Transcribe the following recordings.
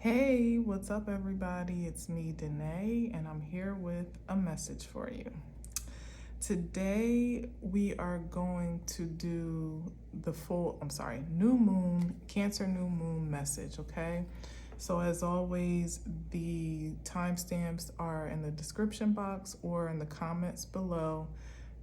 Hey, what's up, everybody? It's me, Danae, and I'm here with a message for you. Today, we are going to do the new moon, Cancer new moon message, okay? So, as always, the timestamps are in the description box or in the comments below.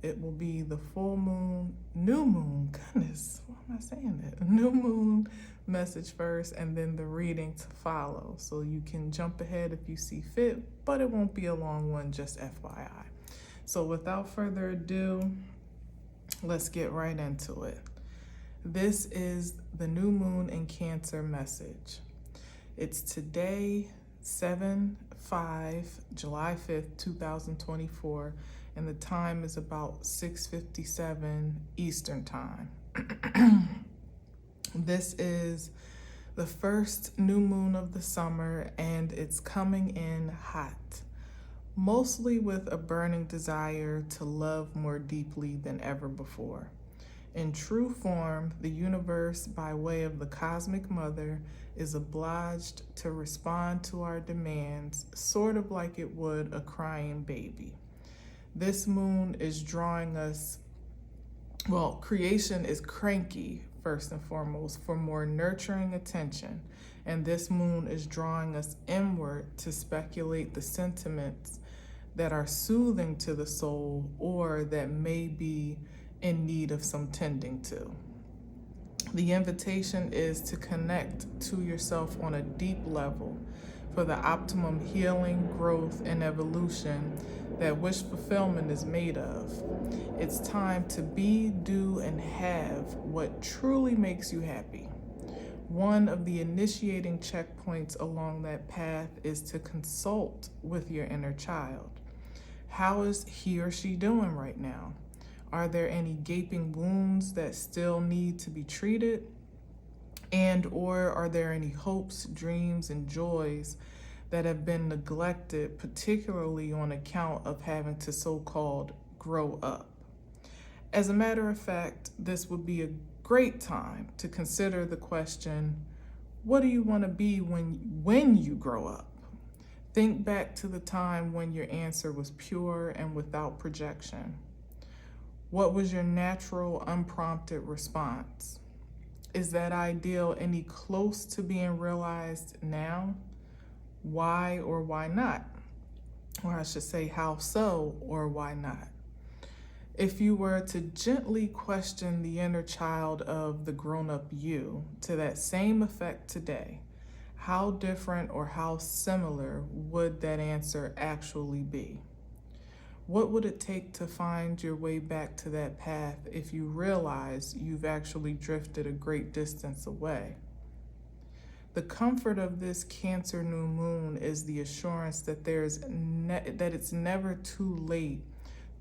It will be the full moon, new moon, goodness, why am I saying that? New moon message first, and then the reading to follow. So you can jump ahead if you see fit, but it won't be a long one, just FYI. So without further ado, let's get right into it. This is the new moon in Cancer message. It's today, 7/5, July 5th, 2024, and the time is about 6:57 Eastern time. This is the first new moon of the summer, and it's coming in hot, mostly with a burning desire to love more deeply than ever before. In true form, the universe, by way of the cosmic mother, is obliged to respond to our demands, sort of like it would a crying baby. This moon is drawing us, creation is cranky, first and foremost, for more nurturing attention. And this moon is drawing us inward to speculate the sentiments that are soothing to the soul or that may be in need of some tending to. The invitation is to connect to yourself on a deep level for the optimum healing, growth, and evolution that wish fulfillment is made of. It's time to be, do, and have what truly makes you happy. One of the initiating checkpoints along that path is to consult with your inner child. How is he or she doing right now? Are there any gaping wounds that still need to be treated? And or are there any hopes, dreams, and joys that have been neglected, particularly on account of having to so-called grow up? As a matter of fact, this would be a great time to consider the question, what do you want to be when you grow up? Think back to the time when your answer was pure and without projection. What was your natural, unprompted response? Is that ideal any close to being realized now? Why or why not? Or I should say, how so or why not? If you were to gently question the inner child of the grown-up you to that same effect today, how different or how similar would that answer actually be? What would it take to find your way back to that path if you realize you've actually drifted a great distance away? The comfort of this Cancer new moon is the assurance that that it's never too late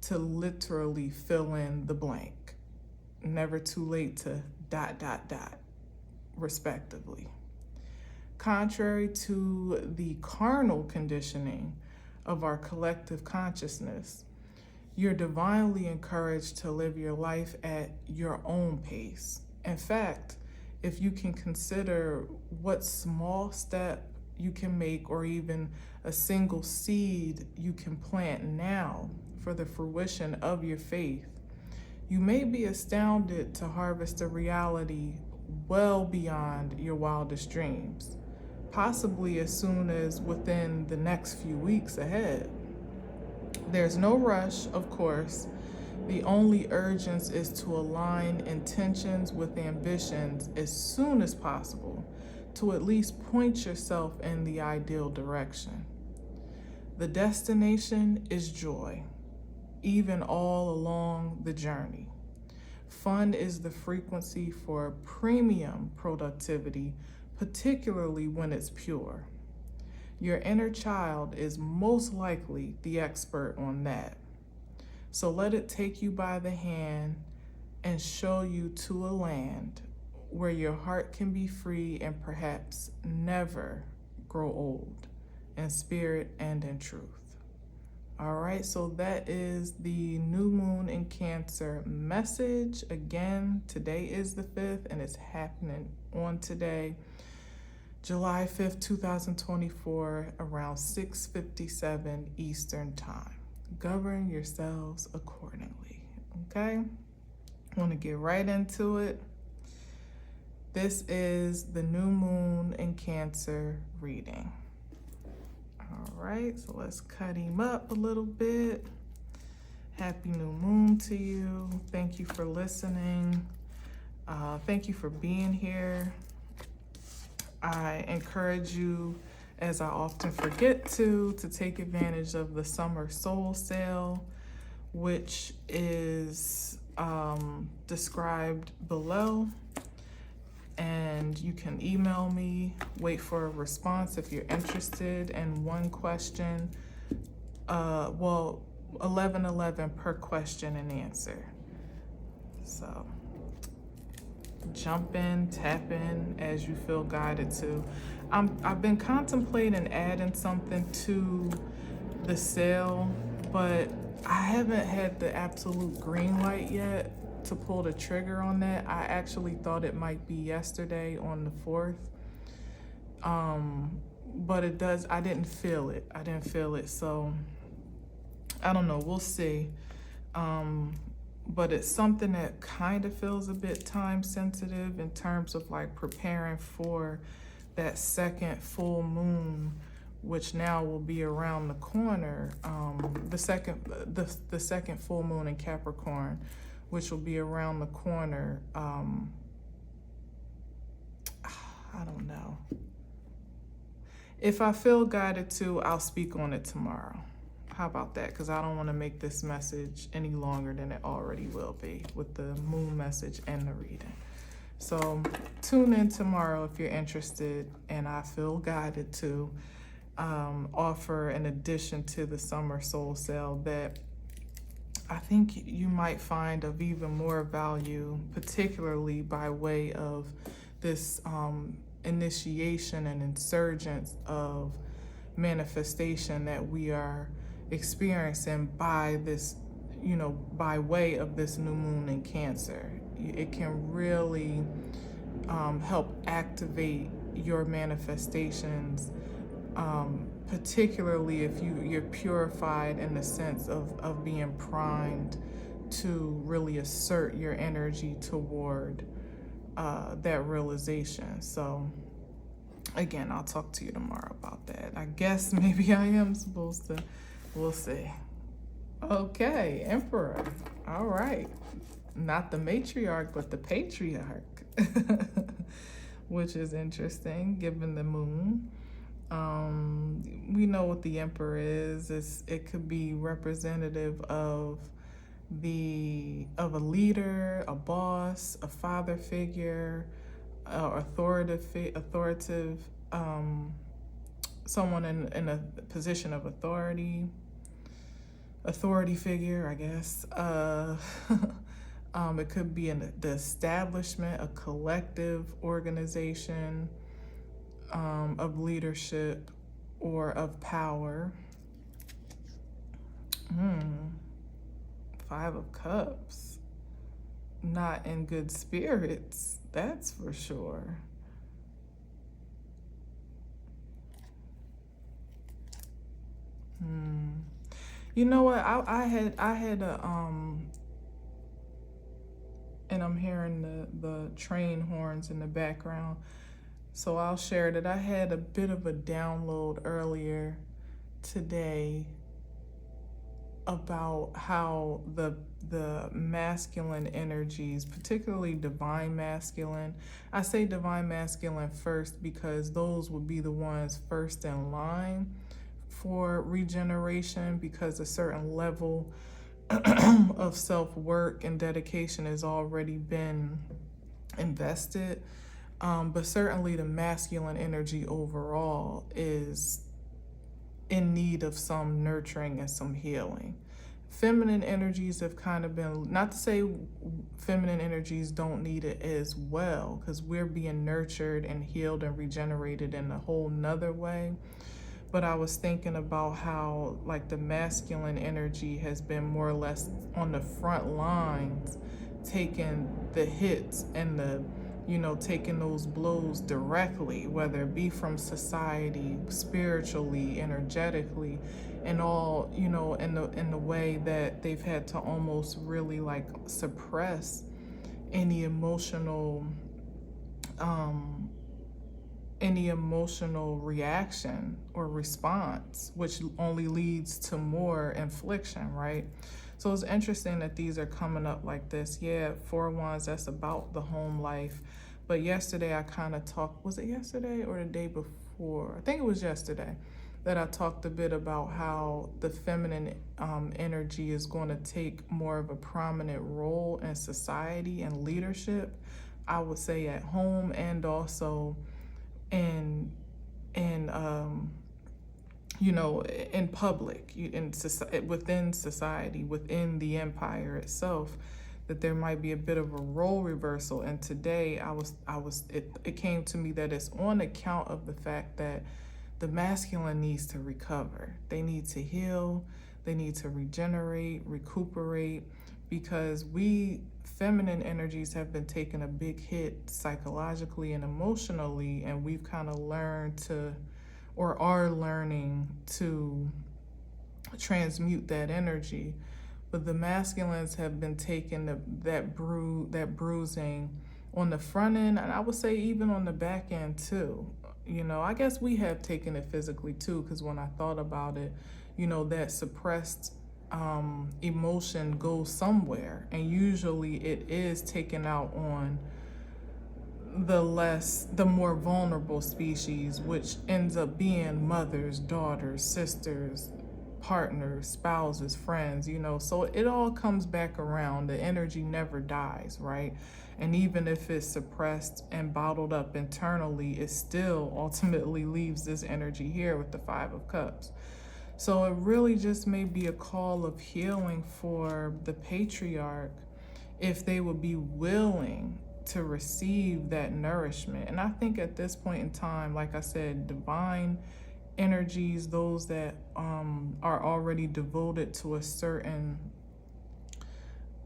to literally fill in the blank. Never too late to ... respectively. Contrary to the carnal conditioning of our collective consciousness, you're divinely encouraged to live your life at your own pace. In fact, if you can consider what small step you can make, or even a single seed you can plant now for the fruition of your faith, you may be astounded to harvest a reality well beyond your wildest dreams, possibly as soon as within the next few weeks ahead. There's no rush, of course. The only urgence is to align intentions with ambitions as soon as possible, to at least point yourself in the ideal direction. The destination is joy, even all along the journey. Fun is the frequency for premium productivity, particularly when it's pure. Your inner child is most likely the expert on that. So let it take you by the hand and show you to a land where your heart can be free and perhaps never grow old in spirit and in truth. All right, so that is the new moon in Cancer message. Again, today is the 5th and it's happening on today. July 5th, 2024, around 6:57 Eastern Time. Govern yourselves accordingly, okay? I want to get right into it. This is the new moon in Cancer reading. All right, so let's cut him up a little bit. Happy new moon to you. Thank you for listening. Thank you for being here. I encourage you, as I often forget to take advantage of the summer soul sale, which is described below. And you can email me, wait for a response if you're interested in one question. 1111 per question and answer. So jump in, tap in as you feel guided to. I've been contemplating adding something to the sale, but I haven't had the absolute green light yet to pull the trigger on that. I actually thought it might be yesterday on the 4th. But I didn't feel it. So I don't know, we'll see. But it's something that kind of feels a bit time sensitive in terms of like preparing for that second full moon, which now will be around the corner. The second full moon in Capricorn, which will be around the corner. I don't know. If I feel guided to, I'll speak on it tomorrow. How about that? Because I don't want to make this message any longer than it already will be with the moon message and the reading. So tune in tomorrow if you're interested, and I feel guided to offer an addition to the summer soul sale that I think you might find of even more value, particularly by way of this initiation and insurgence of manifestation that we are experiencing by this, by way of this new moon in Cancer. It can really help activate your manifestations, particularly if you're purified in the sense of being primed to really assert your energy toward that realization. So again, I'll talk to you tomorrow about that. I guess maybe I am supposed to. We'll see. Okay, Emperor. All right. Not the matriarch, but the patriarch, which is interesting given the moon. We know what the Emperor is. It could be representative of a leader, a boss, a father figure, authoritative, someone in a position of authority figure, I guess. It could be the establishment, a collective organization of leadership or of power. 5 of Cups. Not in good spirits, that's for sure. You know what? I had a and I'm hearing the train horns in the background, so I'll share that I had a bit of a download earlier today about how the masculine energies, particularly divine masculine. I say divine masculine first because those would be the ones first in line for regeneration, because a certain level of self-work and dedication has already been invested. But certainly the masculine energy overall is in need of some nurturing and some healing. Feminine energies have kind of been, not to say feminine energies don't need it as well, because we're being nurtured and healed and regenerated in a whole nother way. But I was thinking about how like the masculine energy has been more or less on the front lines, taking the hits and the taking those blows directly, whether it be from society, spiritually, energetically, and all, in the way that they've had to almost really like suppress any emotional um any emotional reaction or response, which only leads to more infliction, right? So it's interesting that these are coming up like this. Yeah, 4 wands, that's about the home life. But yesterday I kind of talked, was it yesterday or the day before? I think it was yesterday that I talked a bit about how the feminine energy is going to take more of a prominent role in society and leadership. I would say at home and also in in in public, within society, within the empire itself, that there might be a bit of a role reversal. And today it came to me that it's on account of the fact that the masculine needs to recover. They need to heal, they need to regenerate, recuperate, because we feminine energies have been taking a big hit psychologically and emotionally, and we've kind of learned to, or are learning to, transmute that energy. But the masculines have been taking that bruising on the front end, and I would say even on the back end too. I guess we have taken it physically too, because when I thought about it, that suppressed emotion goes somewhere, and usually it is taken out on the more vulnerable species, which ends up being mothers, daughters, sisters, partners, spouses, friends, so it all comes back around. The energy never dies, right? And even if it's suppressed and bottled up internally, it still ultimately leaves this energy here with the 5 of Cups. So it really just may be a call of healing for the patriarch, if they would be willing to receive that nourishment. And I think at this point in time, like I said, divine energies, those that are already devoted to a certain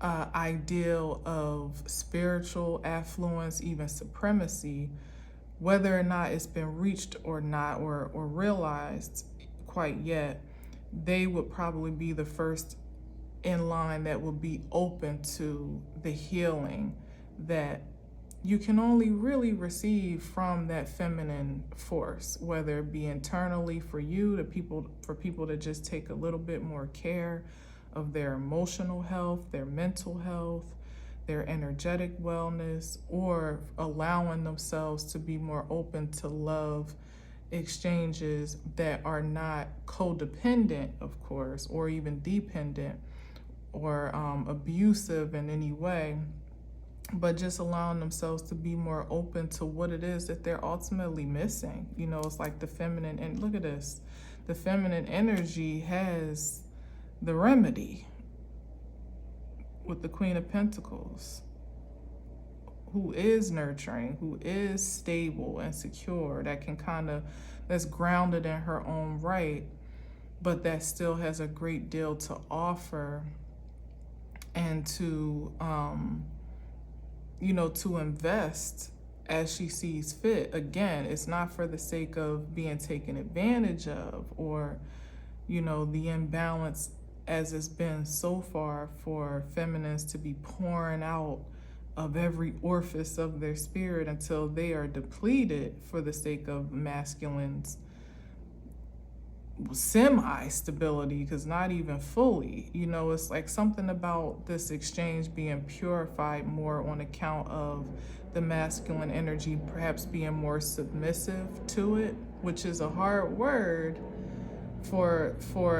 ideal of spiritual affluence, even supremacy, whether or not it's been reached or not, or realized quite yet, they would probably be the first in line that will be open to the healing that you can only really receive from that feminine force, whether it be internally for you, for people to just take a little bit more care of their emotional health, their mental health, their energetic wellness, or allowing themselves to be more open to love exchanges that are not codependent, of course, or even dependent or abusive in any way, but just allowing themselves to be more open to what it is that they're ultimately missing. It's like the feminine, and look at this, the feminine energy has the remedy with the Queen of Pentacles, who is nurturing, who is stable and secure, that's grounded in her own right, but that still has a great deal to offer, and to to invest as she sees fit. Again, it's not for the sake of being taken advantage of, or the imbalance as it's been so far for feminines to be pouring out of every orifice of their spirit until they are depleted for the sake of masculines semi-stability, because not even fully. It's like something about this exchange being purified more on account of the masculine energy perhaps being more submissive to it, which is a hard word for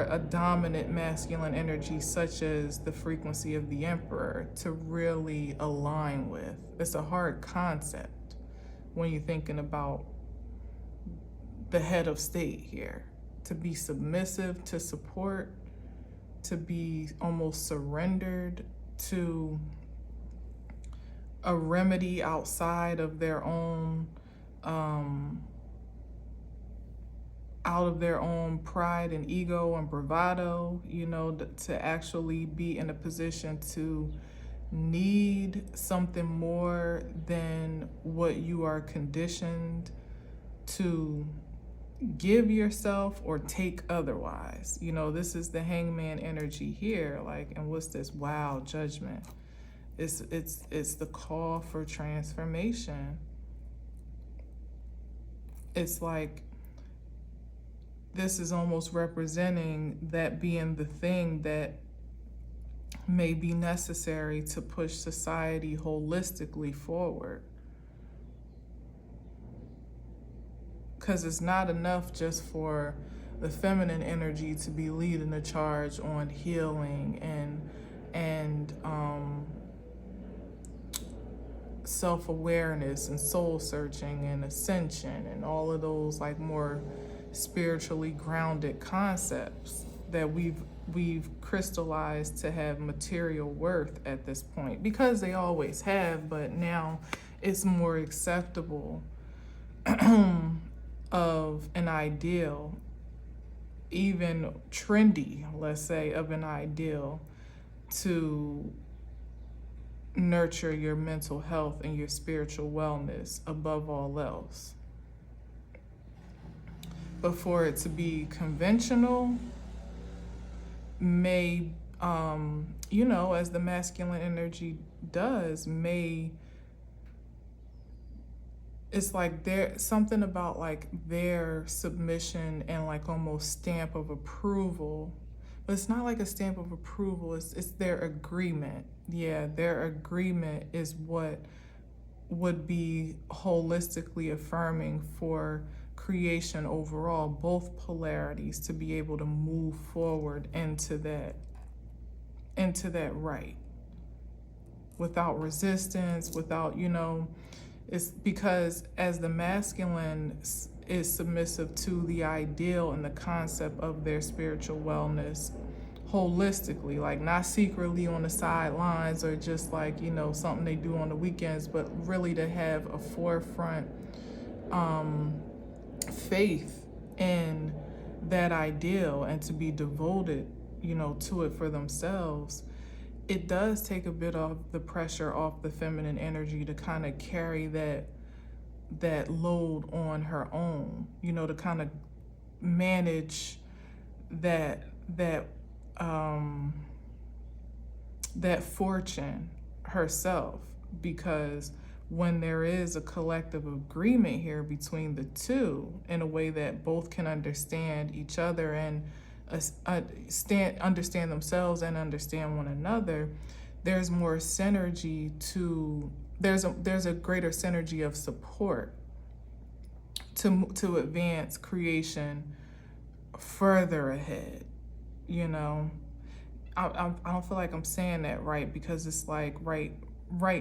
a dominant masculine energy such as the frequency of the Emperor to really align with. It's a hard concept when you're thinking about the head of state here. To be submissive, to support, to be almost surrendered to a remedy outside of their own pride and ego and bravado, to actually be in a position to need something more than what you are conditioned to give yourself or take otherwise. You know, this is the hangman energy here, like, and what's this? Wow, judgment. It's the call for transformation. It's like this is almost representing that being the thing that may be necessary to push society holistically forward. Because it's not enough just for the feminine energy to be leading the charge on healing and self-awareness and soul searching and ascension and all of those like more spiritually grounded concepts that we've crystallized to have material worth at this point, because they always have, but now it's more acceptable of an ideal, even trendy, let's say, of an ideal to nurture your mental health and your spiritual wellness above all else. But for it to be conventional may, you know, as the masculine energy does, it's like there's something about like their submission and like almost stamp of approval. But it's not like a stamp of approval, it's their agreement. Yeah, their agreement is what would be holistically affirming for creation overall, both polarities to be able to move forward into that right without resistance, without, you know, it's because as the masculine is submissive to the ideal and the concept of their spiritual wellness holistically, like not secretly on the sidelines or just like, you know, something they do on the weekends, but really to have a forefront faith in that ideal and to be devoted, you know, to it for themselves. It does take a bit of the pressure off the feminine energy to kind of carry that load on her own, you know, to kind of manage that fortune herself, because when there is a collective agreement here between the two in a way that both can understand each other and understand themselves and understand one another, there's more synergy there's a greater synergy of support to advance creation further ahead, you know. I don't feel like I'm saying that right, because it's like right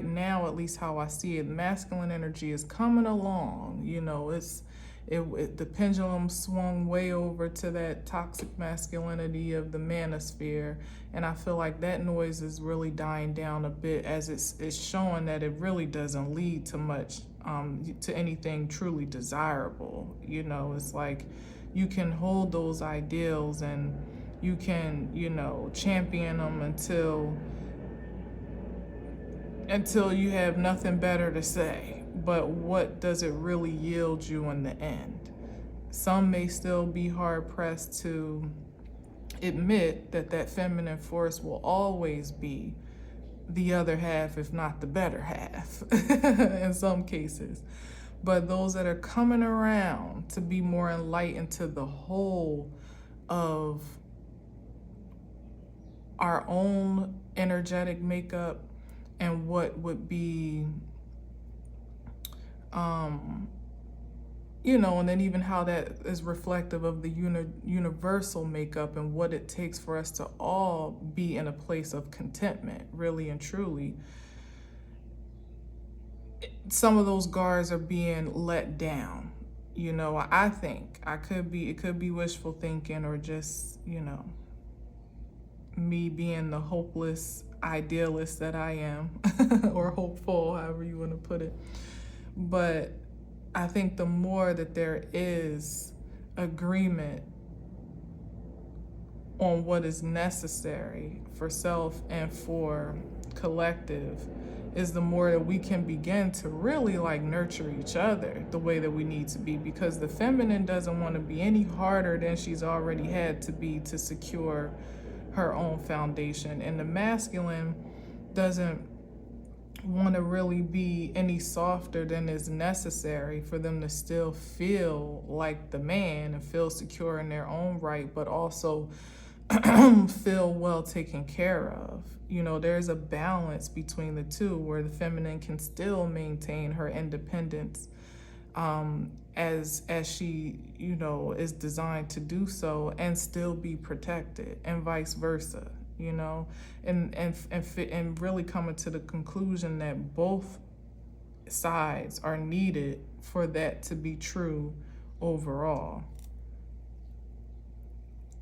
now, at least how I see it, masculine energy is coming along, you know. The pendulum swung way over to that toxic masculinity of the manosphere, and I feel like that noise is really dying down a bit, as it's showing that it really doesn't lead to much, to anything truly desirable. You know, it's like you can hold those ideals and you can, you know, champion them until you have nothing better to say. But what does it really yield you in the end? Some may still be hard pressed to admit that feminine force will always be the other half, if not the better half, in some cases. But those that are coming around to be more enlightened to the whole of our own energetic makeup and what would be, you know, and then even how that is reflective of the universal makeup and what it takes for us to all be in a place of contentment, really and truly. Some of those guards are being let down, you know. I think it could be wishful thinking, or just, you know, me being the hopeless idealist that I am, or hopeful, however you want to put it. But I think the more that there is agreement on what is necessary for self and for collective is the more that we can begin to really like nurture each other the way that we need to be, because the feminine doesn't want to be any harder than she's already had to be to secure her own foundation, and the masculine doesn't want to really be any softer than is necessary for them to still feel like the man and feel secure in their own right, but also feel well taken care of. You know, there's a balance between the two where the feminine can still maintain her independence as she, you know, is designed to do so, and still be protected, and vice versa, you know, and really coming to the conclusion that both sides are needed for that to be true overall.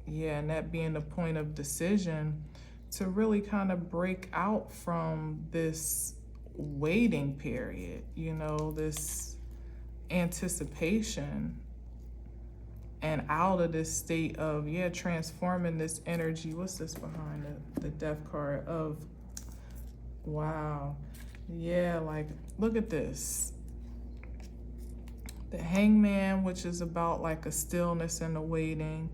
Yeah, and that being the point of decision to really kind of break out from this waiting period, you know, this anticipation, and out of this state of, yeah, transforming this energy. What's this behind the death card of, wow. Yeah, like, look at this. The Hangman, which is about like a stillness and a waiting,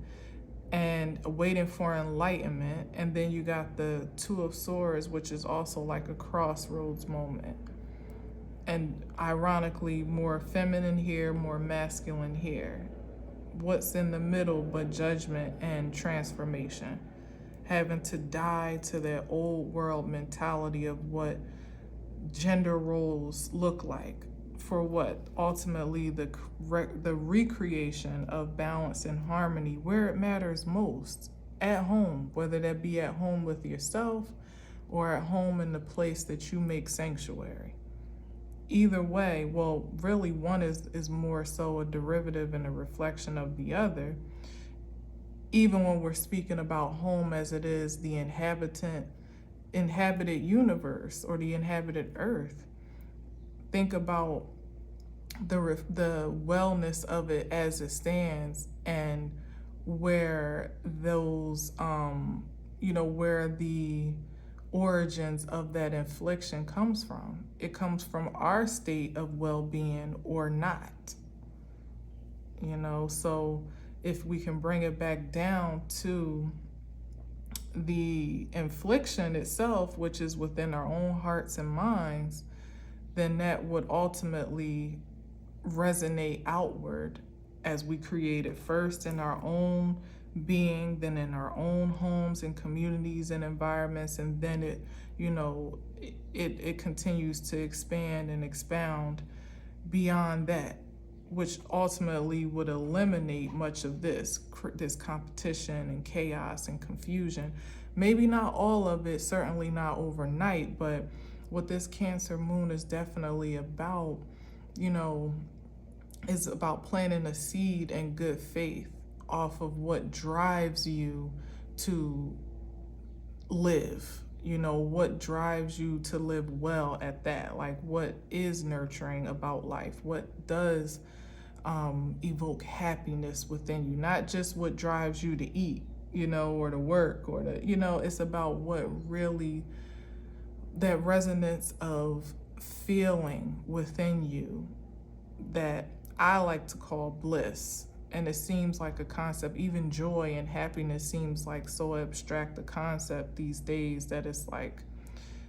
and waiting for enlightenment. And then you got the Two of Swords, which is also like a crossroads moment. And ironically, more feminine here, more masculine here. What's in the middle but judgment and transformation? Having to die to that old world mentality of what gender roles look like, for what? Ultimately, the recreation of balance and harmony where it matters most, at home, whether that be at home with yourself or at home in the place that you make sanctuary. Either way, well, really one is more so a derivative and a reflection of the other, even when we're speaking about home as it is the inhabited universe or the inhabited earth. Think about the wellness of it as it stands, and where those, you know, where the origins of that infliction comes from. It comes from our state of well-being or not, you know. So if we can bring it back down to the infliction itself, which is within our own hearts and minds, then that would ultimately resonate outward as we create it first in our own being, then in our own homes and communities and environments, and then it, you know, it continues to expand and expound beyond that, which ultimately would eliminate much of this competition and chaos and confusion. Maybe not all of it, certainly not overnight, but what this Cancer moon is definitely about, you know, is about planting a seed in good faith off of what drives you to live, you know, what drives you to live well at that, like what is nurturing about life, what does evoke happiness within you, not just what drives you to eat, you know, or to work, or to, you know, it's about what really, that resonance of feeling within you that I like to call bliss. And it seems like a concept, even joy and happiness seems like so abstract a concept these days that it's like,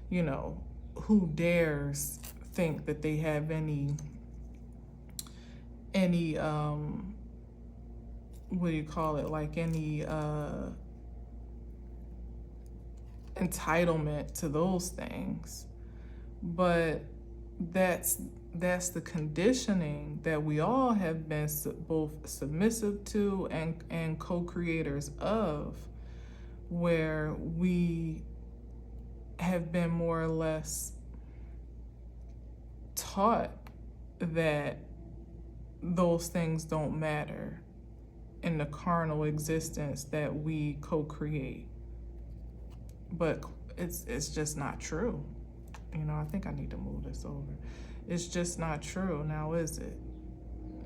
you know, who dares think that they have any what do you call it, like any entitlement to those things. But that's the conditioning that we all have been both submissive to and co-creators of, where we have been more or less taught that those things don't matter in the carnal existence that we co-create. But it's just not true. You know, I think I need to move this over. It's just not true. Now, is it?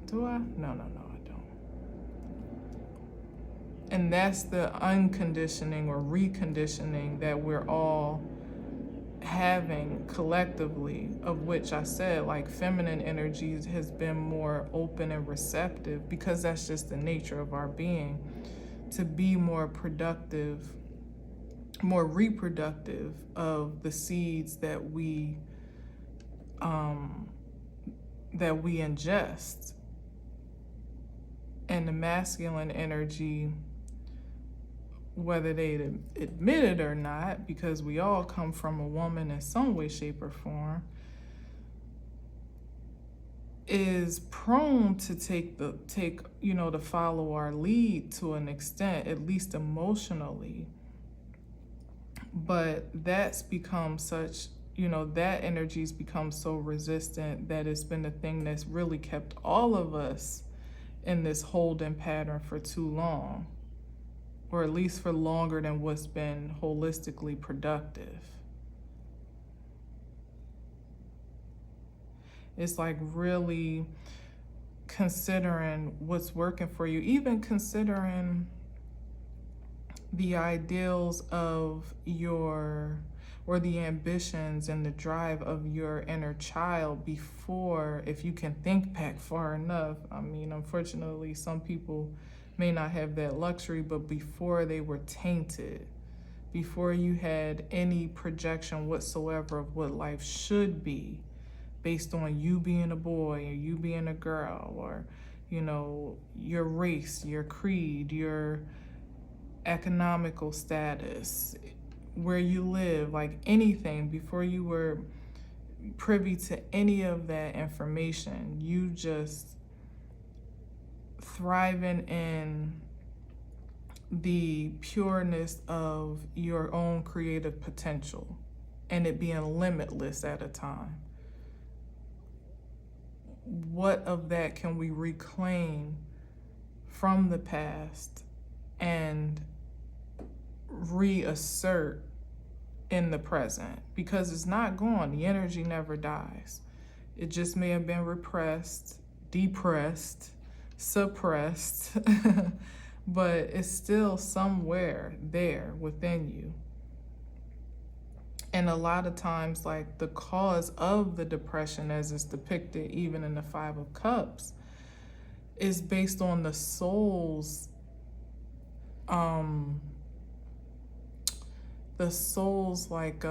Do I? No, I don't. And that's the unconditioning or reconditioning that we're all having collectively, of which I said, like, feminine energies has been more open and receptive, because that's just the nature of our being, to be more productive, more reproductive of the seeds that we ingest. And the masculine energy, whether they admit it or not, because we all come from a woman in some way, shape, or form, is prone to to follow our lead to an extent, at least emotionally. But that's become such, that energy's become so resistant that it's been the thing that's really kept all of us in this holding pattern for too long, or at least for longer than what's been holistically productive. It's like really considering what's working for you, even considering the ideals of or the ambitions and the drive of your inner child before, if you can think back far enough. I mean, unfortunately, some people may not have that luxury, but before they were tainted, before you had any projection whatsoever of what life should be, based on you being a boy or you being a girl, or, your race, your creed, your economical status, where you live, like anything, before you were privy to any of that information, you just thriving in the pureness of your own creative potential and it being limitless at a time. What of that can we reclaim from the past and reassert in the present? Because it's not gone. The energy never dies. It just may have been repressed, depressed, suppressed, but it's still somewhere there within you. And a lot of times, like, the cause of the depression, as it's depicted even in the Five of Cups, is based on the soul's like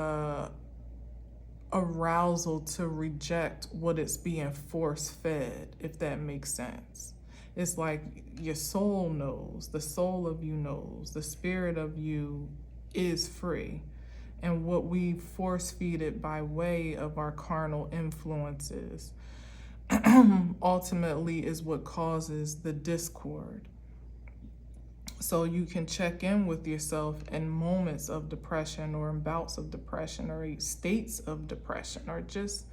arousal to reject what it's being force fed, if that makes sense. It's like your soul knows, the soul of you knows, the spirit of you is free. And what we force feed it by way of our carnal influences ultimately is what causes the discord. So you can check in with yourself in moments of depression, or in bouts of depression, or states of depression, or just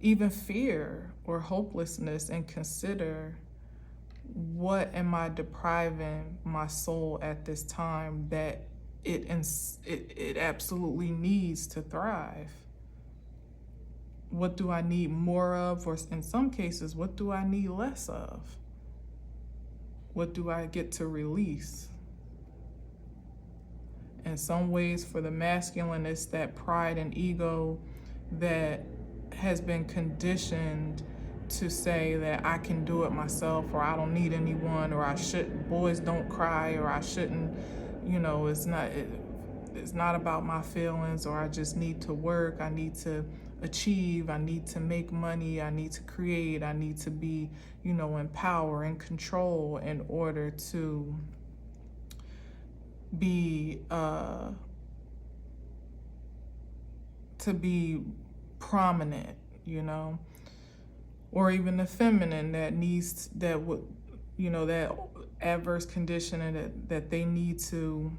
even fear or hopelessness, and consider, what am I depriving my soul at this time that it absolutely needs to thrive? What do I need more of? Or in some cases, what do I need less of? What do I get to release? In some ways, for the masculine, it's that pride and ego that has been conditioned to say that I can do it myself, or I don't need anyone, or I shouldn't, boys don't cry, or I shouldn't, it's not about my feelings, or I just need to work, I need to achieve, I need to make money, I need to create, I need to be, in power and control in order to be prominent, or even the feminine that adverse conditioning that they need to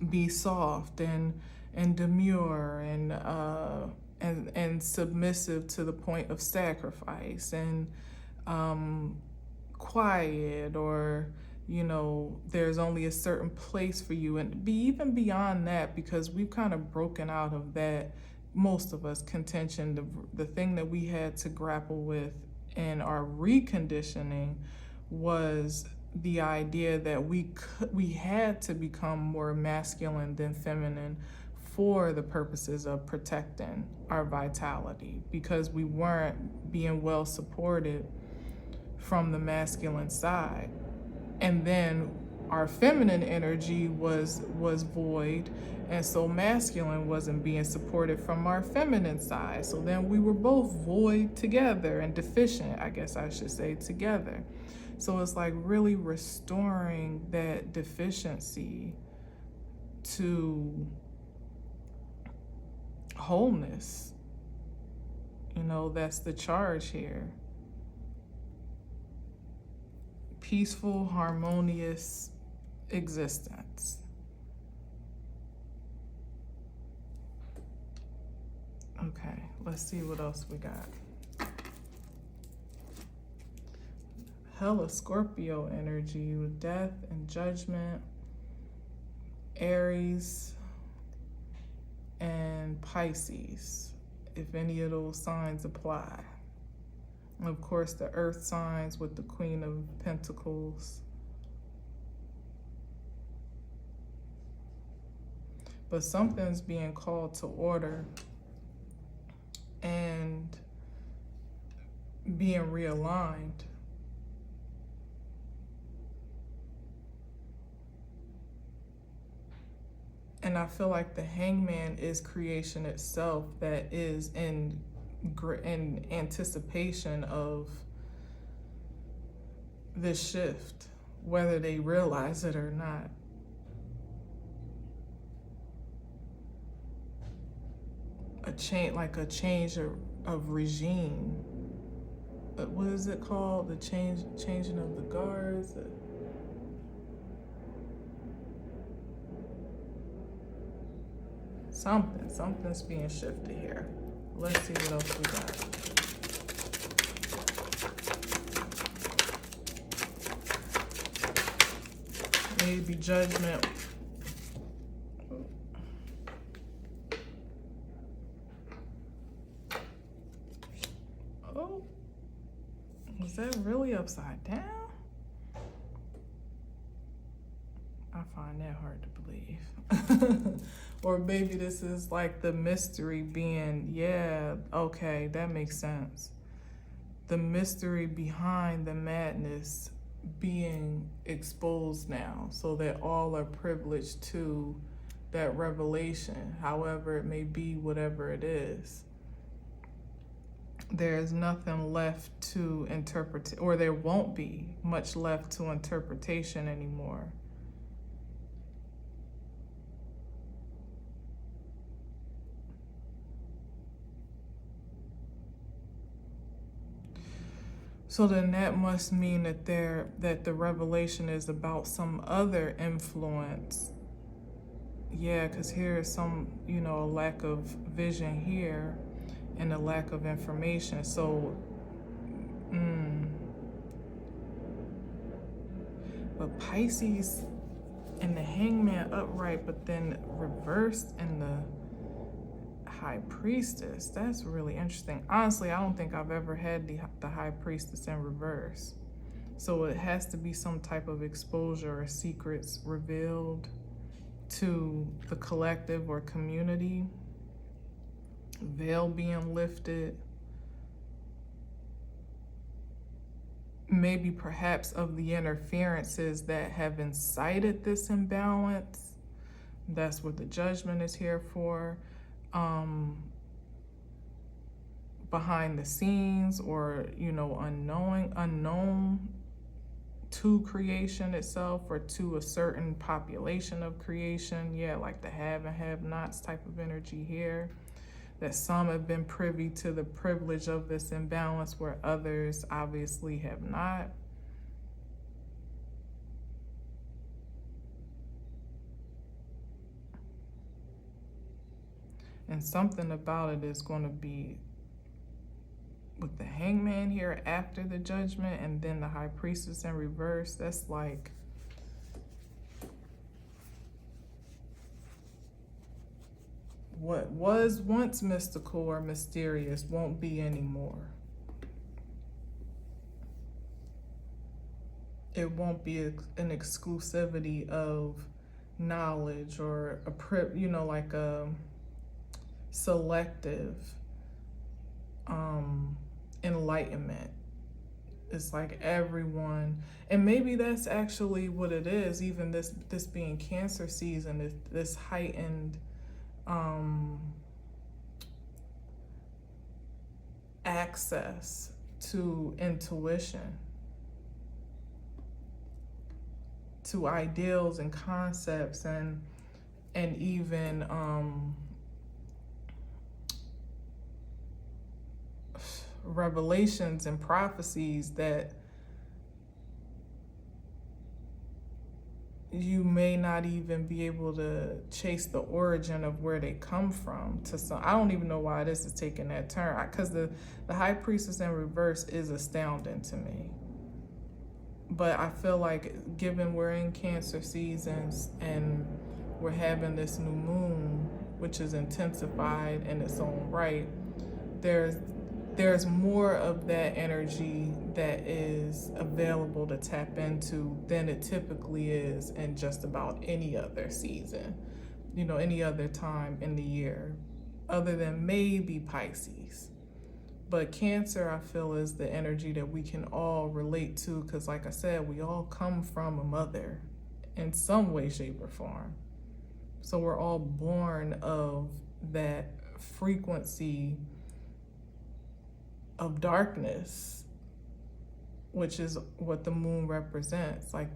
be soft and demure and submissive to the point of sacrifice, and quiet, or there's only a certain place for you, and even beyond that, because we've kind of broken out of that, most of us, contention. The thing that we had to grapple with in our reconditioning was the idea that we had to become more masculine than feminine for the purposes of protecting our vitality, because we weren't being well supported from the masculine side. And then our feminine energy was void, and so masculine wasn't being supported from our feminine side. So then we were both void together, and deficient, I guess I should say, together. So it's like really restoring that deficiency to wholeness. You know, that's the charge here. Peaceful, harmonious existence. Okay, let's see what else we got. Hella Scorpio energy with death and judgment, Aries and Pisces, if any of those signs apply. And of course, the earth signs with the Queen of Pentacles. But something's being called to order and being realigned. And I feel like the Hangman is creation itself that is in anticipation of this shift, whether they realize it or not. A change of regime. What is it called? The changing of the guards. Something's being shifted here. Let's see what else we got. Maybe judgment. Oh, was that really upside down? I find that hard to believe. Or maybe this is like the mystery being, yeah, okay, that makes sense. The mystery behind the madness being exposed now, so that all are privileged to that revelation, however it may be, whatever it is. There's nothing left to interpret, or there won't be much left to interpretation anymore. So then that must mean that the revelation is about some other influence. Yeah, because here is some, a lack of vision here and a lack of information. So, but Pisces and the Hangman upright, but then reversed in the High Priestess. That's really interesting. Honestly, I don't think I've ever had the High Priestess in reverse. So it has to be some type of exposure or secrets revealed to the collective or community. Veil being lifted. Maybe perhaps of the interferences that have incited this imbalance. That's what the judgment is here for. Behind the scenes, or unknown to creation itself, or to a certain population of creation. Yeah, like the have and have nots type of energy here, that some have been privy to the privilege of this imbalance where others obviously have not. And something about it is going to be with the Hangman here after the judgment, and then the High Priestess in reverse. That's like, what was once mystical or mysterious won't be anymore. It won't be an exclusivity of knowledge or like a selective enlightenment. It's like everyone, and maybe that's actually what it is, even this being Cancer season, this heightened access to intuition, to ideals and concepts, and even revelations and prophecies that you may not even be able to chase the origin of where they come from. I don't even know why this is taking that turn, because the High Priestess in reverse is astounding to me. But I feel like, given we're in Cancer seasons and we're having this new moon, which is intensified in its own right, there's more of that energy that is available to tap into than it typically is in just about any other season, any other time in the year, other than maybe Pisces. But Cancer, I feel, is the energy that we can all relate to, because like I said, we all come from a mother in some way, shape, or form. So we're all born of that frequency of darkness, which is what the moon represents. Like,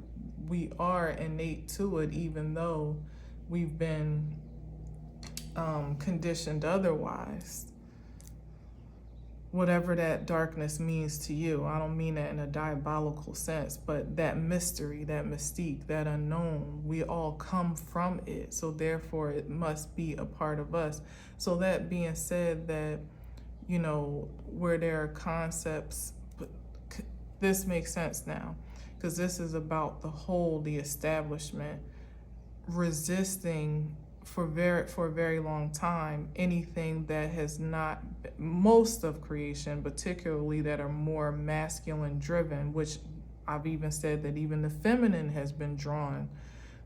we are innate to it, even though we've been conditioned otherwise. Whatever that darkness means to you, I don't mean that in a diabolical sense, but that mystery, that mystique, that unknown, we all come from it. So therefore it must be a part of us. So that being said, that where there are concepts, but this makes sense now, because this is about the establishment resisting for a very long time anything that has not, most of creation, particularly that are more masculine driven, which I've even said that even the feminine has been drawn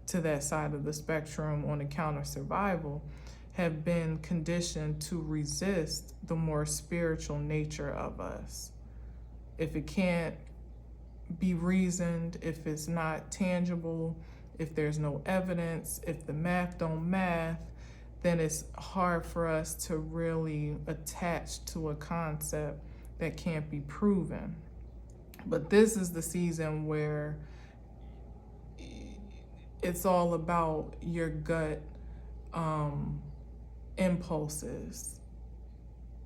to that side of the spectrum on account of survival, have been conditioned to resist the more spiritual nature of us. If it can't be reasoned, if it's not tangible, if there's no evidence, if the math don't math, then it's hard for us to really attach to a concept that can't be proven. But this is the season where it's all about your gut impulses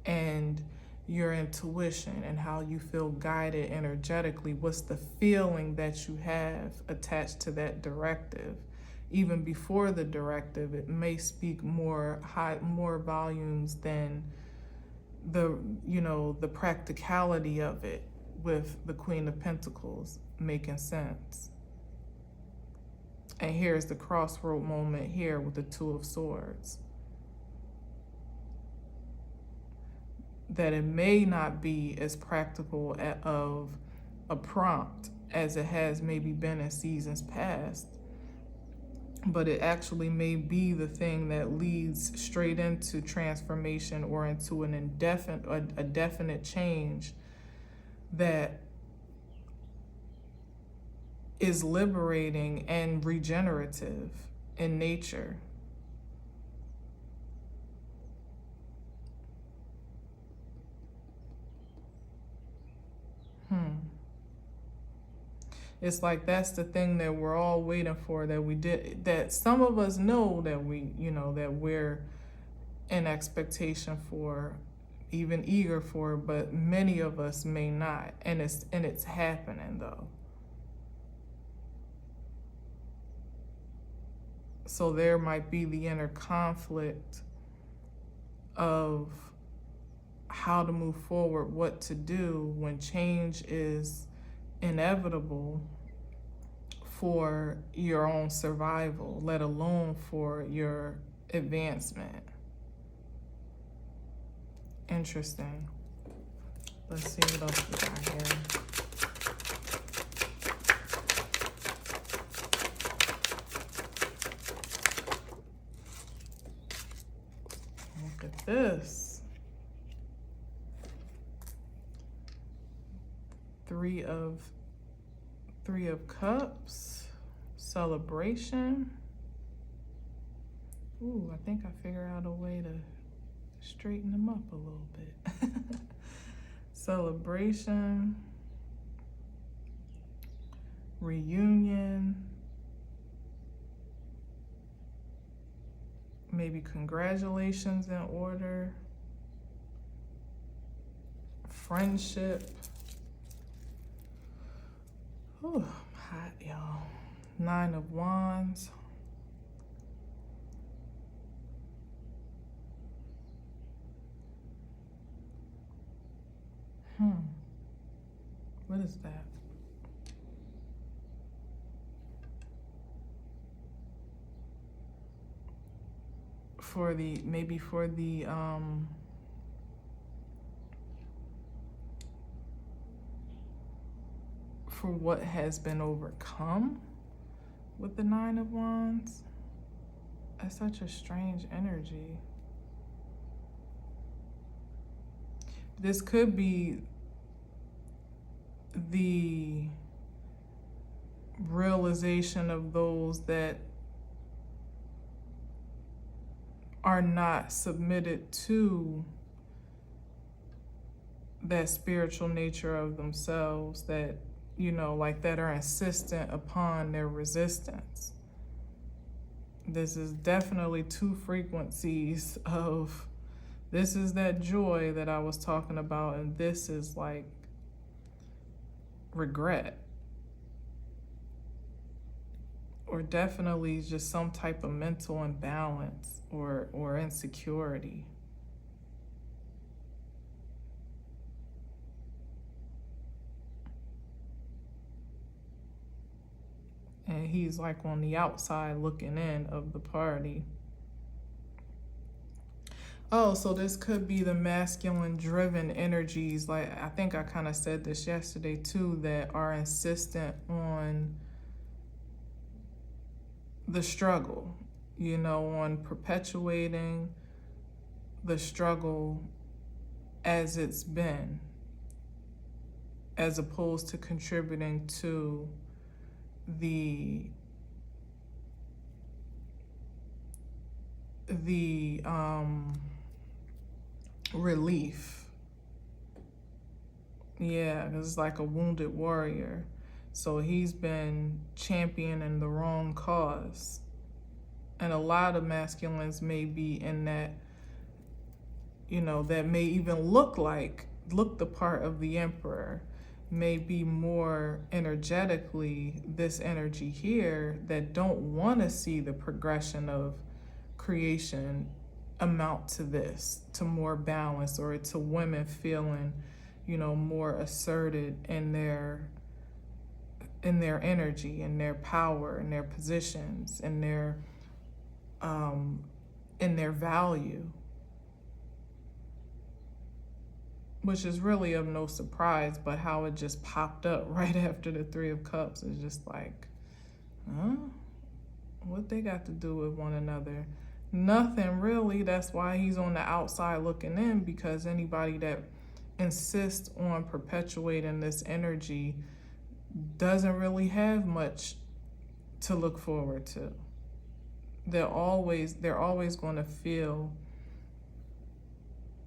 and your intuition and how you feel guided energetically. What's the feeling that you have attached to that directive? Even before the directive, it may speak more volumes than the practicality of it, with the Queen of Pentacles making sense. And here's the crossroad moment here with the Two of Swords. That it may not be as practical of a prompt as it has maybe been in seasons past, but it actually may be the thing that leads straight into transformation or into a definite change that is liberating and regenerative in nature. It's like that's the thing that we're all waiting for, that some of us know that that we're in expectation for, even eager for, but many of us may not. And it's happening though. So there might be the inner conflict of how to move forward, what to do when change is inevitable for your own survival, let alone for your advancement. Interesting. Let's see what else we got here. this? Three of Cups, celebration. Ooh, I think I figured out a way to straighten them up a little bit. Celebration, reunion, maybe congratulations in order, friendship. Ooh, I'm hot, y'all. 9 of Wands. What is that? For the for what has been overcome with the 9 of Wands. That's such a strange energy. This could be the realization of those that are not submitted to that spiritual nature of themselves, that, you know, like that are insistent upon their resistance. This is definitely 2 frequencies of, this is that joy that I was talking about, and this is like regret. Or definitely just some type of mental imbalance or insecurity. And he's like on the outside looking in of the party. Oh, so this could be the masculine driven energies. Like, I think I kind of said this yesterday too, that are insistent on the struggle, you know, on perpetuating the struggle as it's been, as opposed to contributing to the relief. Yeah, it's like a wounded warrior. So he's been championing the wrong cause. And a lot of masculines may be in that, you know, that may even look the part of the emperor, may be more energetically this energy here, that don't want to see the progression of creation amount to this, to more balance, or to women feeling, you know, more asserted in their energy, in their power, in their positions, in their value. Which is really of no surprise, but how it just popped up right after the 3 of Cups is just like, huh? What they got to do with one another? Nothing really. That's why he's on the outside looking in, because anybody that insists on perpetuating this energy doesn't really have much to look forward to. They're always going to feel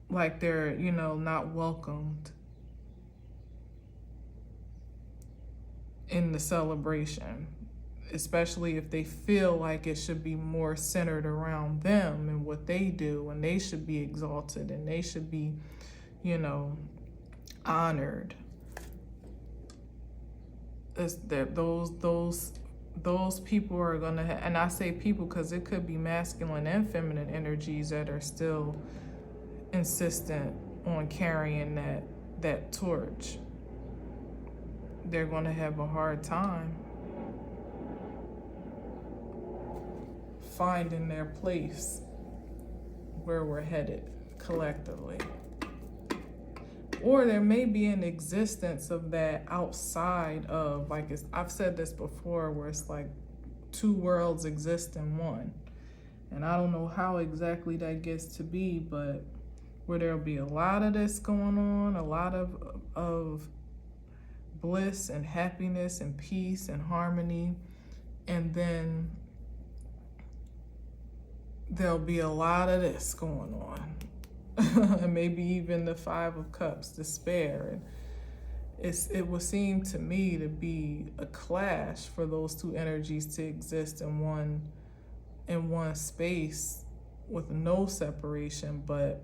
like they're, you know, not welcomed in the celebration, especially if they feel like it should be more centered around them and what they do, and they should be exalted and they should be, you know, honored. Those people are gonna and I say people because it could be masculine and feminine energies that are still insistent on carrying that torch. They're going to have a hard time finding their place where we're headed collectively. Or there may be an existence of that outside of, like, I've said this before, where it's like 2 worlds exist in one. And I don't know how exactly that gets to be, but where there'll be a lot of this going on, a lot of bliss and happiness and peace and harmony. And then there'll be a lot of this going on. And maybe even the Five of Cups, despair. And it would seem to me to be a clash for those two energies to exist in one space with no separation. But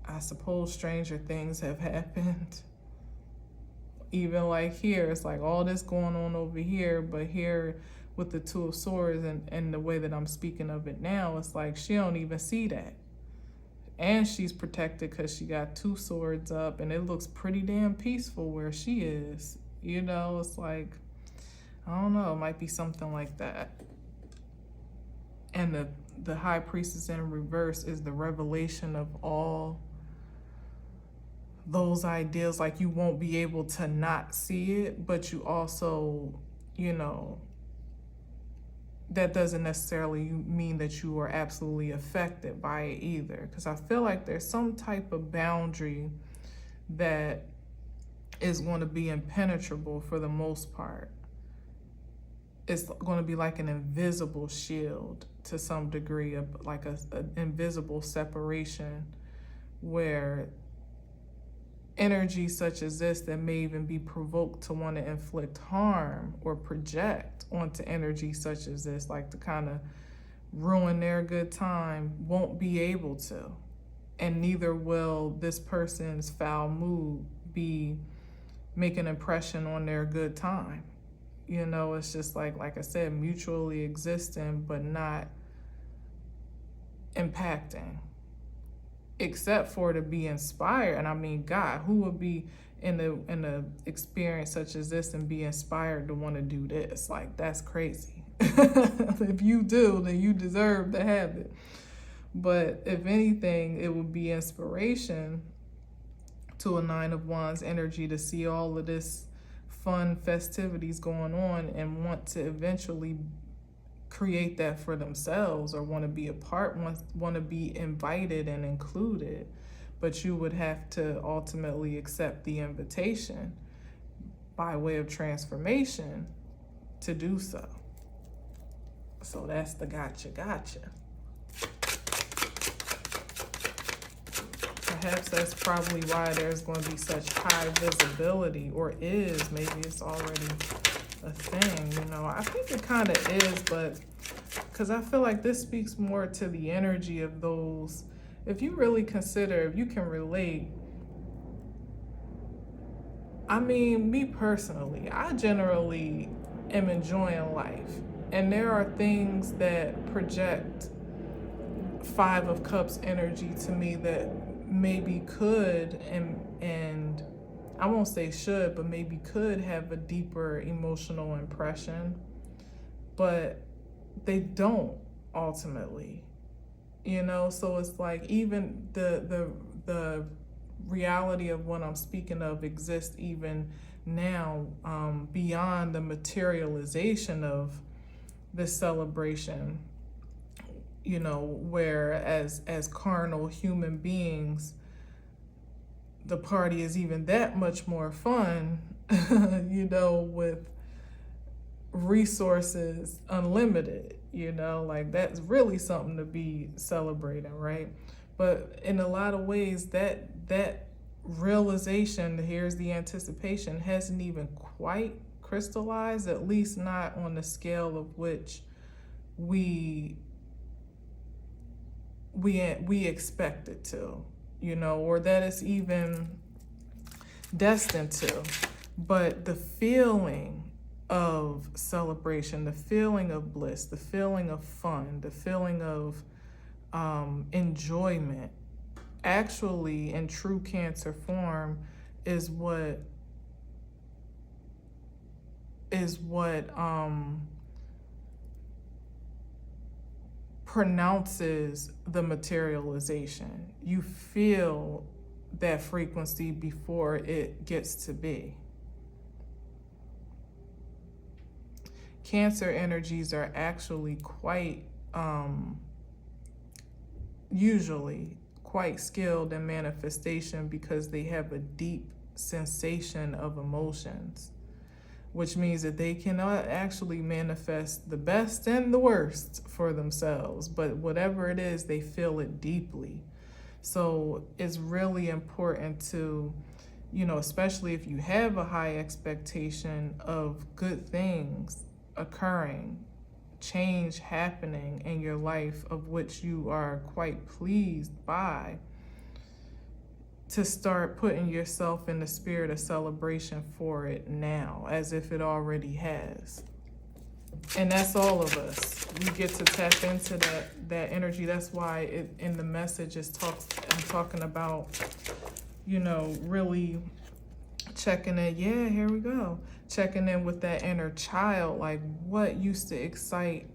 I suppose stranger things have happened. Even like here, it's like all this going on over here, but here with the Two of Swords and the way that I'm speaking of it now, it's like she don't even see that. And she's protected because she got two swords up, and it looks pretty damn peaceful where she is. It's like, I don't know, it might be something like that. And the High Priestess in reverse is the revelation of all those ideas. Like, you won't be able to not see it, but you also, that doesn't necessarily mean that you are absolutely affected by it either. Because I feel like there's some type of boundary that is going to be impenetrable for the most part. It's going to be like an invisible shield to some degree, like an invisible separation, where energy such as this that may even be provoked to want to inflict harm or project onto energy such as this, like to kind of ruin their good time, won't be able to. And neither will this person's foul mood make an impression on their good time. It's just like I said, mutually existing but not impacting. Except for to be inspired. And I mean, God, who would be in a experience such as this and be inspired to want to do this? Like, that's crazy. If you do, then you deserve to have it. But if anything, it would be inspiration to a Nine of Wands energy to see all of this fun festivities going on and want to eventually create that for themselves, or want to be a part, want to be invited and included. But you would have to ultimately accept the invitation by way of transformation to do so. So that's the gotcha. Perhaps that's probably why there's going to be such high visibility, or is, maybe it's already a thing, I think it kind of is, but because I feel like this speaks more to the energy of those, if you really consider, if you can relate. I mean, me personally, I generally am enjoying life, and there are things that project Five of Cups energy to me that maybe could and I won't say should, but maybe could have a deeper emotional impression, but they don't ultimately, so it's like even the reality of what I'm speaking of exists even now, beyond the materialization of this celebration, where as carnal human beings, the party is even that much more fun, with resources unlimited, like that's really something to be celebrating, right? But in a lot of ways, that realization, here's the anticipation, hasn't even quite crystallized, at least not on the scale of which we expect it to, or that it's even destined to. But the feeling of celebration, the feeling of bliss, the feeling of fun, the feeling of enjoyment, actually in true Cancer form, is what pronounces the materialization. You feel that frequency before it gets to be. Cancer energies are actually quite usually quite skilled in manifestation because they have a deep sensation of emotions, which means that they cannot actually manifest the best and the worst for themselves, but whatever it is, they feel it deeply. So it's really important to, especially if you have a high expectation of good things occurring, change happening in your life of which you are quite pleased by, to start putting yourself in the spirit of celebration for it now, as if it already has. And that's all of us. We get to tap into that energy. That's why in the message I'm talking about, really checking in. Yeah, here we go. Checking in with that inner child, like what used to excite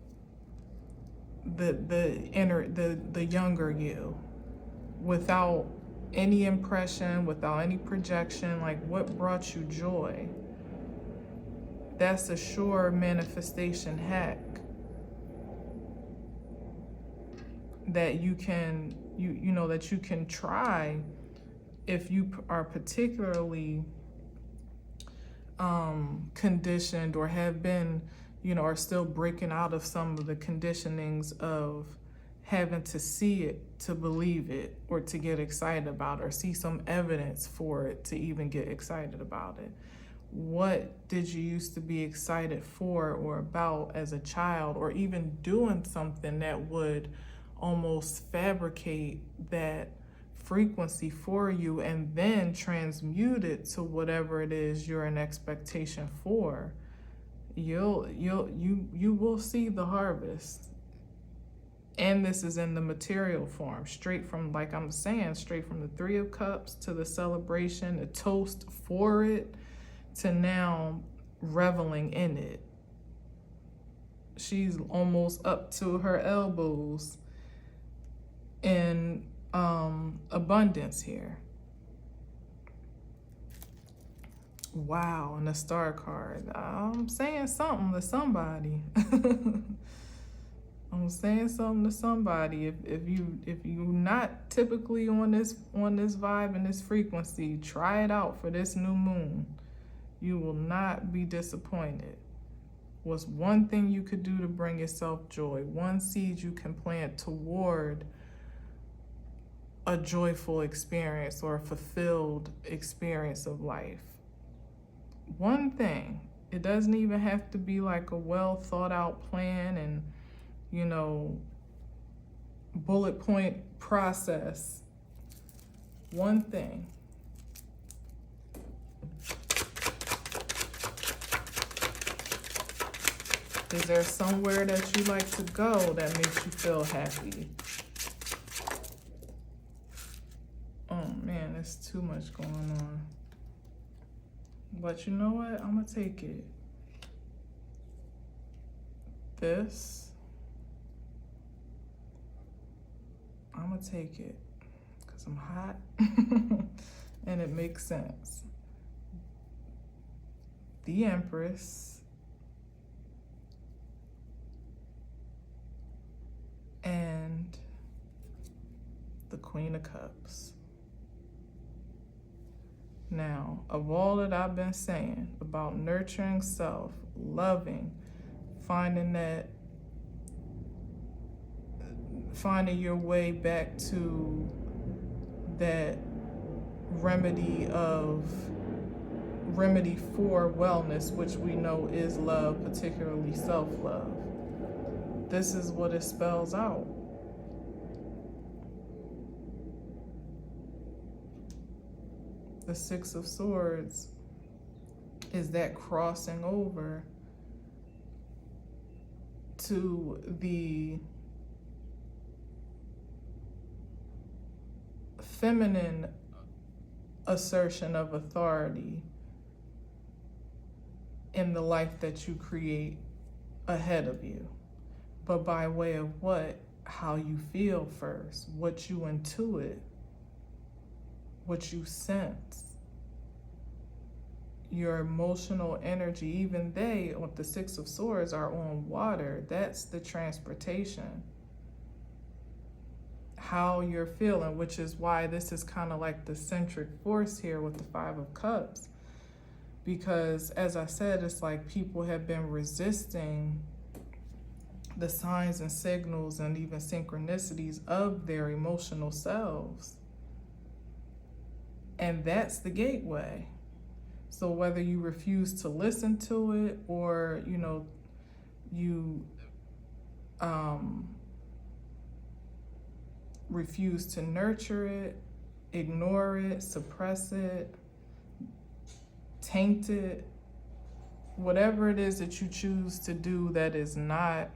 the younger you, without any impression, without any projection, like what brought you joy. That's a sure manifestation hack that you can that you can try if you are particularly conditioned or have been, are still breaking out of some of the conditionings of having to see it to believe it, or to get excited about it, or see some evidence for it to even get excited about it. What did you used to be excited for or about as a child, or even doing something that would almost fabricate that frequency for you and then transmute it to whatever it is you're in expectation for? You will see the harvest. And this is in the material form, straight from, like I'm saying, straight from the Three of Cups to the celebration, the toast for it, to now reveling in it. She's almost up to her elbows in abundance here. Wow, and the Star card. I'm saying something to somebody. I'm saying something to somebody. If you're not typically on this vibe and this frequency, try it out for this new moon. You will not be disappointed. What's one thing you could do to bring yourself joy? One seed you can plant toward a joyful experience or a fulfilled experience of life. One thing. It doesn't even have to be like a well thought out plan and bullet point process. One thing. Is there somewhere that you like to go that makes you feel happy? Oh man, there's too much going on. But you know what? I'm gonna take it. This. I'm gonna take it because I'm hot and it makes sense. The Empress and the Queen of Cups. Now, of all that I've been saying about nurturing self, loving, finding your way back to that remedy for wellness, which we know is love, particularly self-love. This is what it spells out. The Six of Swords is that crossing over to the feminine assertion of authority in the life that you create ahead of you. But by way of what? How you feel first, what you intuit, what you sense, your emotional energy. Even they, with the Six of Swords, are on water. That's the transportation. how you're feeling, which is why this is kind of like the centric force here with the Five of Cups. Because as I said, it's like people have been resisting the signs and signals and even synchronicities of their emotional selves. And that's the gateway. So whether you refuse to listen to it, or, you know, you refuse to nurture it, ignore it, suppress it, taint it, whatever it is that you choose to do that is not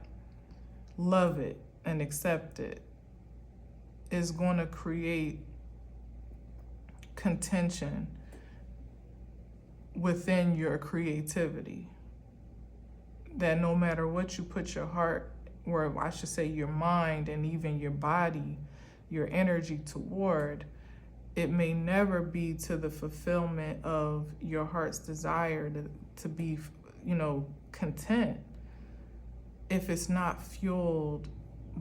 love it and accept it, is going to create contention within your creativity. That no matter what you put your heart, or I should say your mind and even your body, your energy toward, it may never be to the fulfillment of your heart's desire to be, you know, content, if it's not fueled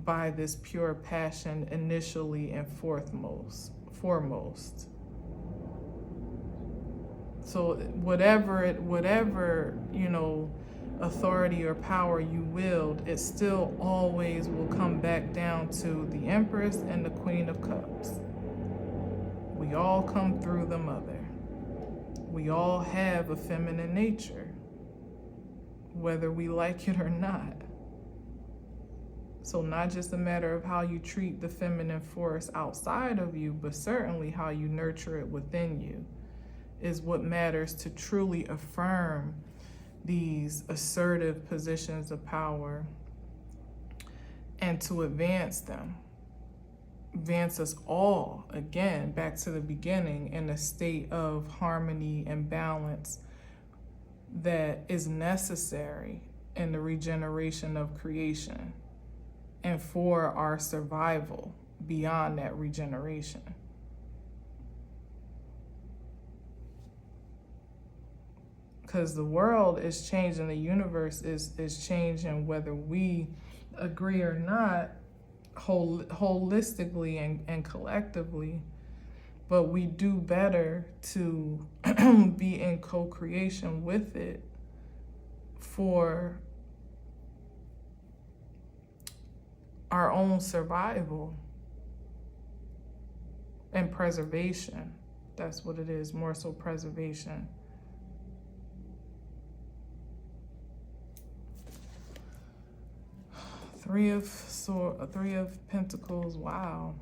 by this pure passion initially and foremost. So whatever, you know, authority or power you wield, it still always will come back down to the Empress and the Queen of Cups. We all come through the mother. We all have a feminine nature, whether we like it or not. So not just a matter of how you treat the feminine force outside of you, but certainly how you nurture it within you is what matters to truly affirm these assertive positions of power and to advance them. Advance us all, again, back to the beginning, in a state of harmony and balance that is necessary in the regeneration of creation and for our survival beyond that regeneration. Because the world is changing, the universe is changing, whether we agree or not, holistically and collectively. But we do better to be in co-creation with it for our own survival and preservation. That's what it is, more so preservation. Three of Pentacles, wow.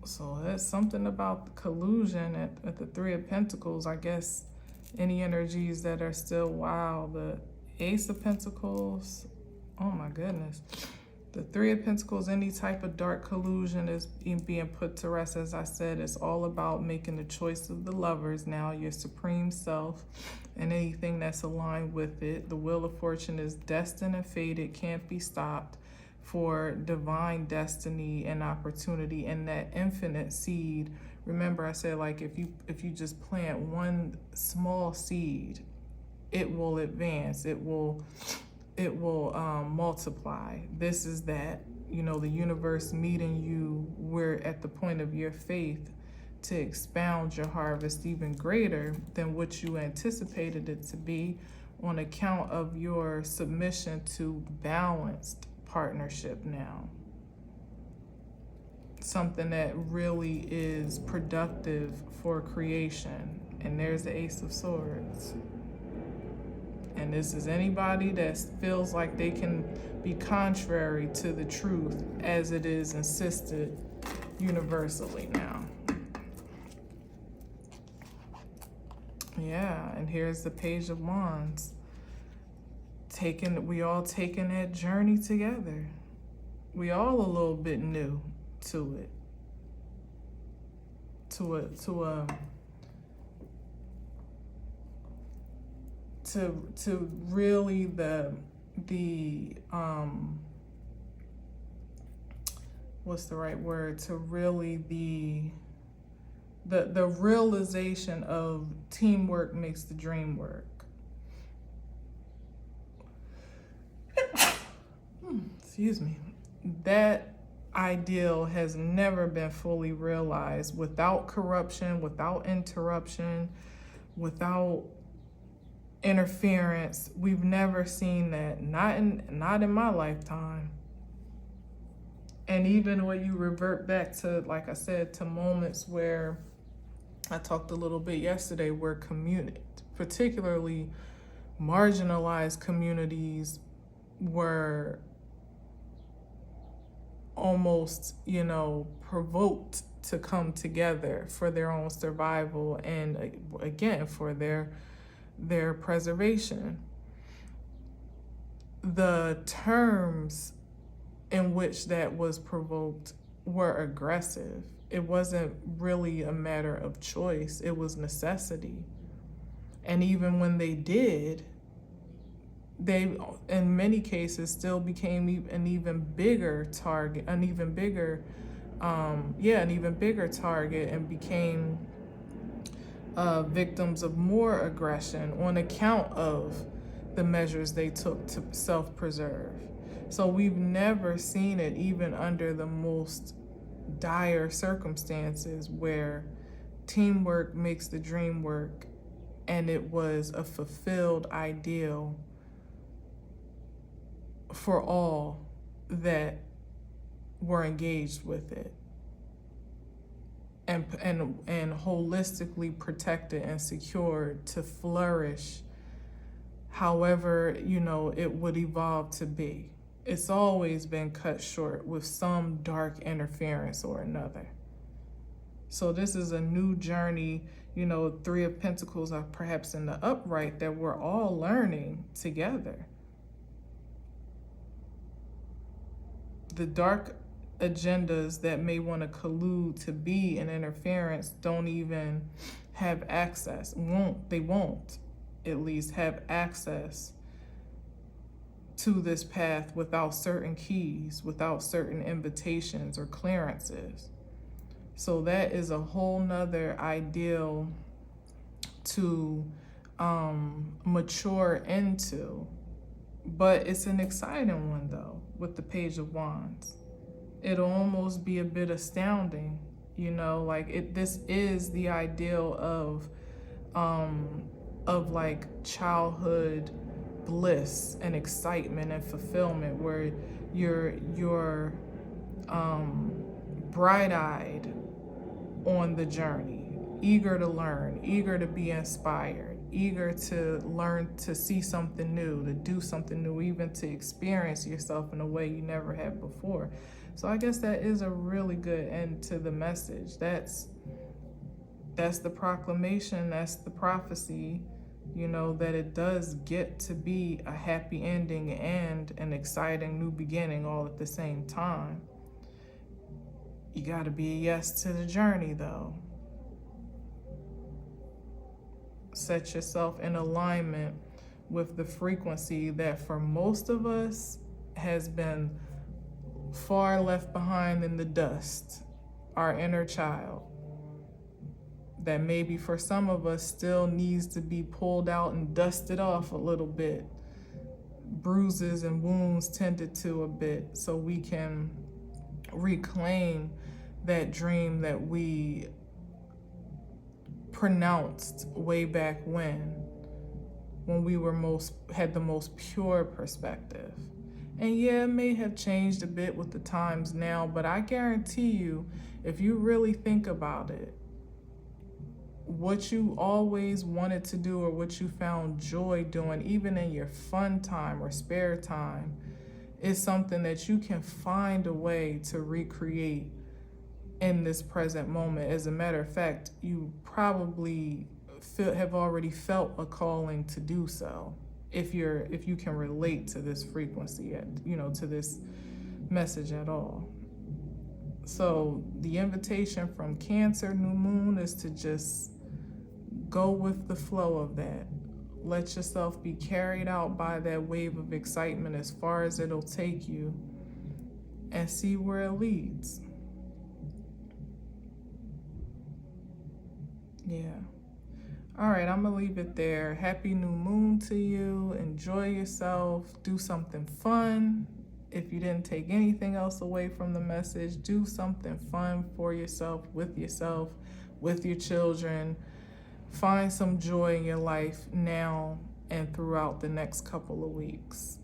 So that's something about the collusion at the Three of Pentacles. I guess any energies that are still, wow. The Ace of Pentacles, oh my goodness. The Three of Pentacles, any type of dark collusion is being put to rest. As I said, it's all about making the choice of the lovers now, your supreme self, and anything that's aligned with it. The Wheel of Fortune is destined and fated, can't be stopped, for divine destiny and opportunity and that infinite seed. Remember I said, like, if you just plant one small seed, it will advance, it will multiply. This is that, you know, the universe meeting you where at the point of your faith to expound your harvest even greater than what you anticipated it to be, on account of your submission to balanced partnership now. Something that really is productive for creation. And there's the Ace of Swords. And this is anybody that feels like they can be contrary to the truth as it is insisted universally now. Yeah, and here's the Page of Wands. We all taking that journey together. We all a little bit new to it. To really the what's the right word? To really the realization of teamwork makes the dream work. Excuse me. that ideal has never been fully realized without corruption, without interruption, without interference. We've never seen that, not in my lifetime. And even when you revert back to, like I said, to moments where I talked a little bit yesterday, where particularly marginalized communities, were almost, provoked to come together for their own survival and, again, for their preservation. The terms in which that was provoked were aggressive. It wasn't really a matter of choice, it was necessity. And even when they did, they, in many cases, still became an even bigger target, an even bigger target, and became victims of more aggression on account of the measures they took to self-preserve. So we've never seen it, even under the most dire circumstances, where teamwork makes the dream work, and it was a fulfilled ideal for all that were engaged with it, and holistically protected and secured to flourish however, it would evolve to be. It's always been cut short with some dark interference or another. So this is a new journey, Three of Pentacles are perhaps in the upright, that we're all learning together. The dark agendas that may want to collude to be an interference don't even have access. They won't at least have access to this path without certain keys, without certain invitations or clearances. So that is a whole nother ideal to mature into. But it's an exciting one, though, with the Page of Wands. It'll almost be a bit astounding, this is the ideal of like childhood bliss and excitement and fulfillment, where you're bright-eyed on the journey, eager to learn, eager to be inspired, eager to learn, to see something new, to do something new, even to experience yourself in a way you never have before. So I guess that is a really good end to the message. That's the proclamation, that's the prophecy, that it does get to be a happy ending and an exciting new beginning all at the same time. You gotta be a yes to the journey, though. Set yourself in alignment with the frequency that for most of us has been far left behind in the dust, our inner child, that maybe for some of us still needs to be pulled out and dusted off a little bit, bruises and wounds tended to a bit, so we can reclaim that dream that we pronounced way back when we had the most pure perspective. And yeah, it may have changed a bit with the times now, but I guarantee you, if you really think about it, what you always wanted to do or what you found joy doing, even in your fun time or spare time, is something that you can find a way to recreate in this present moment. As a matter of fact, you probably have already felt a calling to do so, if you can relate to this frequency, to this message at all. So the invitation from Cancer New Moon is to just go with the flow of that. Let yourself be carried out by that wave of excitement as far as it'll take you, and see where it leads. Yeah. All right, I'm gonna leave it there. Happy new moon to you. Enjoy yourself. Do something fun. if you didn't take anything else away from the message, do something fun for yourself, with your children. Find some joy in your life now and throughout the next couple of weeks.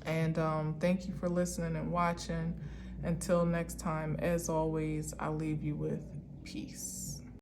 And thank you for listening and watching. Until next time, as always, I leave you with peace.